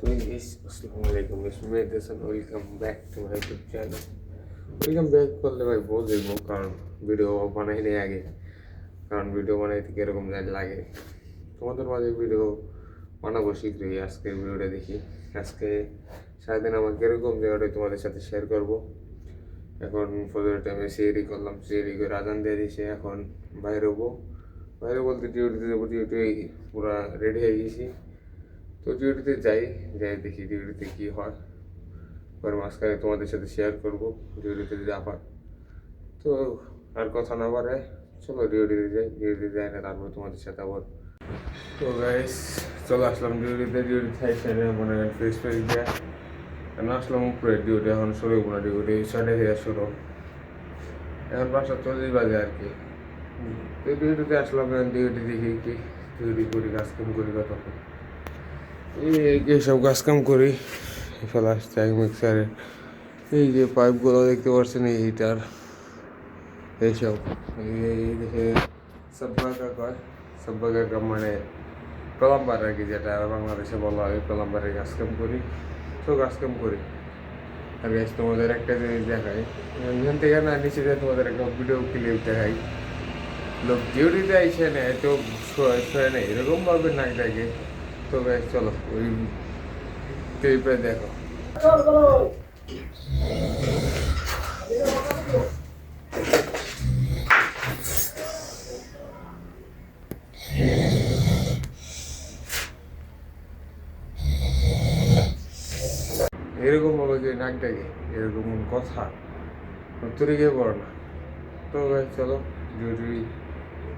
তো আসসালামু আলাইকুম, welcome back to my YouTube channel. Welcome back করলে ভাই বল দেবো, কারণ ভিডিও বানাইনি আগে, কারণ ভিডিও বানাইতে কীরকম লাগে। তোমাদের মাঝে ভিডিও বানাবো শীঘ্রই। আজকের ভিডিওটা দেখি, আজকে সারাদিন আমার কীরকম জায়গাটা তোমাদের সাথে শেয়ার করবো। এখন ফজরের টাইমে সিঁড়ি করলাম, সিঁড়ি করে আজান দিয়ে দিয়েছে। এখন বাইরে হবো, বাইরে বলতে ডিউটিতে যাবো। ডিউটি পুরা রেডি হয়ে গেছি, তো ডিউটিতে যাই দেখি ডিউটিতে কী হয়। পরে মাঝখানে তোমাদের সাথে শেয়ার করবো ডিউটিতে যাওয়ার। তো আর কথা না বাড়ে চলো ডিউটিতে যাই। ডিউটিতে যাই না তারপর তোমাদের সাথে আবার। তো গাইস চলে আসলাম ডিউটিতে। ডিউটি সেরে মনে হয় ফ্রেশ দিয়ে এখন আসলাম উপরে। ডিউটি এখন শুরু হবো না, ডিউটি 6টা থেকে শুরু। এখন 5:40 বাজে আর কি। তো ডিউটিতে আসলাম, ডিউটি দেখি কি ডিউটি করি, কাজকাম করি কতক্ষণ। এইসব কাজকাম করি। ফ্লাশ ট্যাঙ্ক মিক্সারের এই যে পাইপগুলো দেখতে পাচ্ছেন, এই হিটার এইসব এই দেখে সাব্বাগার কয়। সাব্বাগার কাম মানে প্লাম্বার আর কি, যেটা বাংলাদেশে বলা হয় প্লাম্বারের কাজকাম করি। তো কাজকাম করি আর গাছ তোমাদের একটা জিনিস দেখাই। এখান থেকে না নিচে যায় তোমাদের একটা ভিডিও ক্লিপ দেখাই। লোক ডিউটিতে আইসে না তো শোয় না, এরকমভাবে নাক ডাকে। তো গাছ চলো ওই ক্লিপে দেখো। এরকম ভাবে যে নাক ডাকে, এরকম কথা তোরে গিয়ে পড়ো না। তো ভাই চলো ডিউটি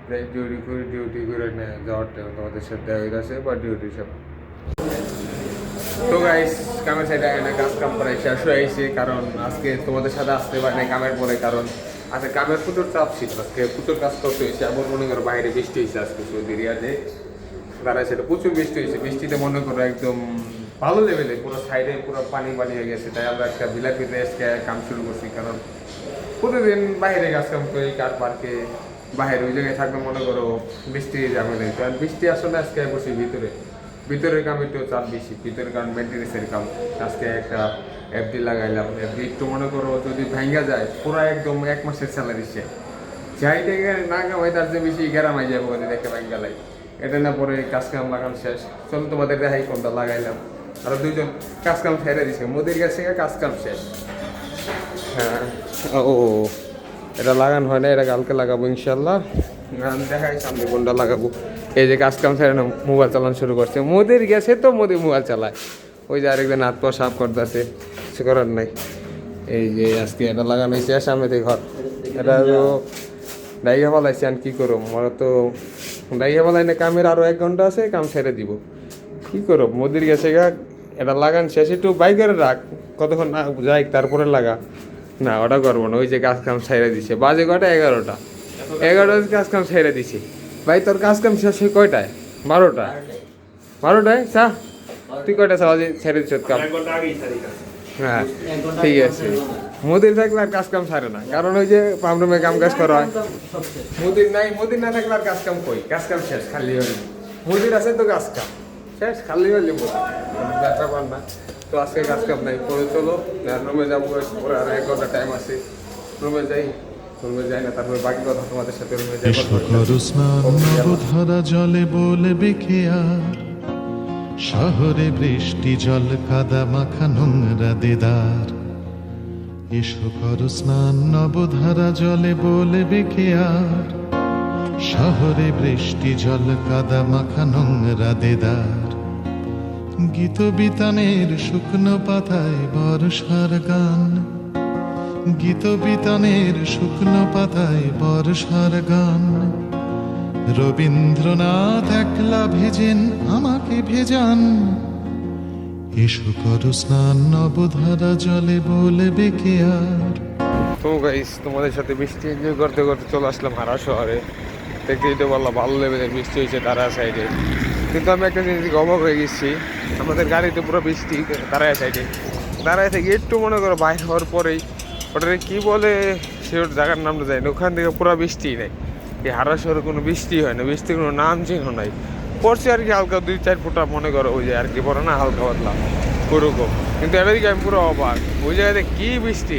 যাই, ডিউটি করি। ডিউটি করে যাওয়ার টাইম তোমাদের সাথে দেখা হইতেছে বা ডিউটি সব। তো গাইস কামের সাইডে না কাজ কাম করাই শেষ হয়ে আইছি, কারণ আজকে তোমাদের সাথে আসতে পারি না কামের পরে, কারণ আজকে কামের প্রচুর চাপ ছিল। আজকে প্রচুর কাজ করতে হয়েছে। এমন মনে করো বাইরে বৃষ্টি হয়েছে আজকে সৌদি রিয়াদে, দাঁড়ায় সেটা প্রচুর বৃষ্টি হয়েছে। বৃষ্টিতে মনে করো একদম ভালো লেভেলে পুরো সাইডে পুরো পানি পানি হয়ে গেছে। তাই আমরা একটা বিলাপিতে আজকে কাম শুরু করছি, কারণ প্রতিদিন বাইরে কাজ কাম করি কার পার্কে বাইরে ওই জায়গায় থাকবে। মনে করো বৃষ্টি যাবে না, কারণ বৃষ্টি আসলে আজকে বসি ভিতরের কাম একটু চাপ বেশি। ভিতরের কারণ মেনটেন্সের কাম। আজকে একটা এফডি লাগাইলাম। এফডি একটু মনে করো যদি ভাঙ্গা যায় পুরো একদম 1 মাসের স্যালারি সে যাই থেকে না কামাই তার চেয়ে বেশি গ্যারামাই যাবো যদি দেখে ভাঙ্গা লাই। এটা না পরে কাজ কাম লাগানো শেষ। চলো তোমাদের দেখাই কোনটা লাগাইলাম। আর 2জন কাজ কাম ফেরে দিছে, মোদির কাছ থেকে কাজ কাম শেষ। হ্যাঁ ও এটা লাগানো হয় না, এটা কালকে লাগাবো ইনশাল্লাহ। দেখাই সামনে কোনটা লাগাবো। এই যে কাজ কাম ছেড়ে না মোবাইল চালানো শুরু করছে। মোদির গেছে তো মোদি মোবাইল চালায়। ওই যে আরেকজন হাত পা সাফ করতেছে, কিছু করার নাই। এই যে আজকে এটা লাগানো হয়েছে সামনে থেকে ঘর। এটা ডাইয়া পালাইছে, আর কী করো আমার তো ডাইয়া পালাই না। কামের আরও 1 ঘন্টা আছে, কাম ছেড়ে দিব। কী করো মোদির গেছে গা, এটা লাগান শেষ। একটু বাইকের রাখ, কতক্ষণ না যাই তারপরে লাগা। না ওটা করবো না। ওই যে কাজ কাম ছেড়ে দিছে, বাজে কয়টা 11টা কাজ কাম ছেড়ে দিছি। ভাই তোর কাজ কাম শেষ হয় কয়টায়? 12টায় চা। তুই কয়টা চা বাজে ছেড়ে দিছ কাম? হ্যাঁ ঠিক আছে। মোদির থাকলে আর কাজ কাম ছাড়ে না, কারণ ওই যে পামরুমে কাম কাজ করা হয়। মোদির না থাকলে আর কাজ কাম কই, কাজ কাম শেষ খালি হলে। মোদির আছে তো কাজ কাম শেষ খালি হলে ব্যথা পান না। তো আজকে কাজ কাম নাই, পরে চলো রুমে যাবো। পরে আর 1 ঘন্টা টাইম আছে, রুমে যাই। রুমে যাই না তারপরে বাকি কথা তোমাদের সাথে রুমে যাই। ধরা জলে বলবে খেয়া, শহরে বৃষ্টি জল কাদা মাখা নোংরা দেদার। এসো করো স্নান নবধারা জলে বলবে খেয়া, শহরে বৃষ্টি জল কাদা মাখা নোংরা দেদার। গীত বিতানের শুকনো পাতায় বর্ষার গান, গীত বিতানের শুকনো পাতায় বর্ষার গান। রবীন্দ্রনাথ একলা ভেজেন আমাকে ভেজান। এসো করো স্নান নবধারা জলে বলবে কে আর। তো গাইস তোমাদের সাথে বৃষ্টি এনজয় করতে করতে চলে আসলাম হারা শহরে। দেখতেই তো বললাম ভালো লেভেলের বৃষ্টি হয়েছে তারা সাইডে। কিন্তু আমি একটা জিনিস অবাক হয়ে গেছি, আমাদের গাড়িতে পুরো বৃষ্টি তারায় সাইডে। দাঁড়ায় থেকে একটু মনে করো বাইরে হওয়ার পরেই ওটারে কী বলে সে জায়গার নামটা যায় না, ওখান থেকে পুরো বৃষ্টি নেই। এই হারা শহরে কোনো বৃষ্টি হয় না, বৃষ্টির কোনো নাম চিহ্ন নাই। পড়ছে আর কি হালকা 2-4 ফোঁটা মনে করো ওই যে আর কি পড়ে না হালকা পাতলা ওরকম, কিন্তু এটা দিকে আমি পুরো অবাক, ওই জায়গাতে কি বৃষ্টি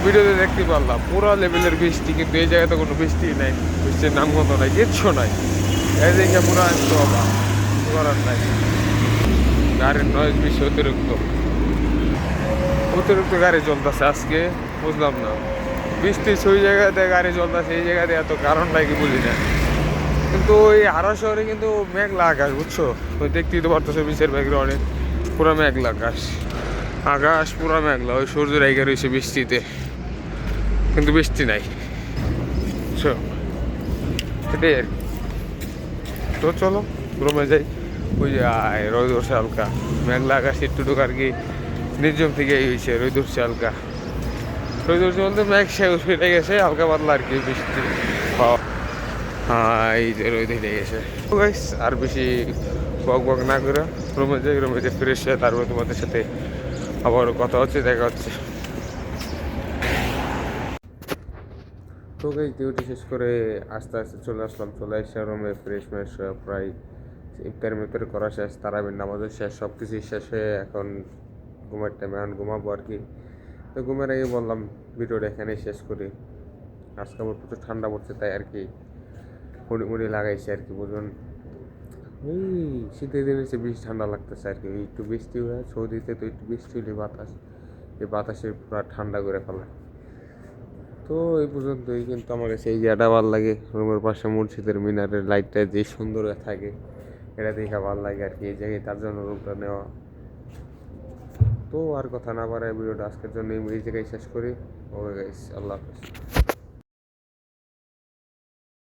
ভিডিওতে দেখতে পারলাম পুরো লেভেলের বৃষ্টি, কিন্তু এই জায়গাতে কোনো বৃষ্টি নাই, বৃষ্টির নাম মতো নাই, কিচ্ছু নাই। এই দিকে পুরো একটু অবাক, কিছু করার নাই। গাড়ির নয়েজ বেশি অতিরিক্ত গাড়ি চলতেছে আজকে, বুঝলাম না বৃষ্টি ওই জায়গাতে গাড়ি চলতেছে, এই জায়গাতে এত কারণ নাকি বুঝি না। কিন্তু ওই হারা শহরে কিন্তু মেঘলা আকাশ, বুঝছো, ওই দেখতেই তো পারতেছো বিচের ব্যাকগ্রাউন্ডে পুরো মেঘলা আকাশ পুরো মেঘলা, ওই সূর্য রেগে রয়েছে বৃষ্টিতে, কিন্তু বৃষ্টি নাই, বুঝছো, এটাই আর কি। তো চলো রুমে যাই, ওই যে রোদ উঠছে হালকা, মেঘলা আকাশ একটু আর কি নির্জম থেকে হয়েছে, রোদ উঠছে হালকা, রোদ উঠছে বলতে মেঘ সে উঠে গেছে হালকা পাতলা আর কি বৃষ্টি পাওয়া। হ্যাঁ এই যে রোদ উঠে গেছে। আর বেশি বক না করে রুমে যাই ফ্রেশ হয়ে তারপরে তোমাদের সাথে আবার কথা হচ্ছে, দেখা হচ্ছে। তো গাইস ডিউটি শেষ করে আস্তে আস্তে চলে আসলাম, চলে এসে রুমে ফ্রেশ প্রায় ইফতার করা শেষ, তারাবির নামাজও শেষ, সব কিছুই শেষ হয়ে এখন ঘুমের টাইমে এখন ঘুমাবো আর কি। তো ঘুমের আগে বললাম ভিডিওটা এখানেই শেষ করি, আজকে আমার প্রচুর ঠান্ডা পড়ছে তাই আর কি মুড়ি লাগাইছি আর কি, বুঝুন এই শীতের দিনে এসে বেশি ঠান্ডা লাগতেছে আর কি, একটু বৃষ্টি হয় সৌদিতে, তো একটু বৃষ্টি হলে এই বাতাসে পুরো ঠান্ডা করে ফেলায়। তো এই পর্যন্তই, কিন্তু আমার কাছে এই জায়গাটা ভালো লাগে, রুমের পাশে মসজিদের মিনারের লাইটটা যে সুন্দর থাকে, এটা দেখে ভালো লাগে আর কি, এই জায়গায় তার জন্য রুমটা নেওয়া। তো আর কথা না বাড়ায় ভিডিওটা আজকের জন্য এই জায়গায় শেষ করি। ওকে গাইস, আল্লাহ হাফেজ।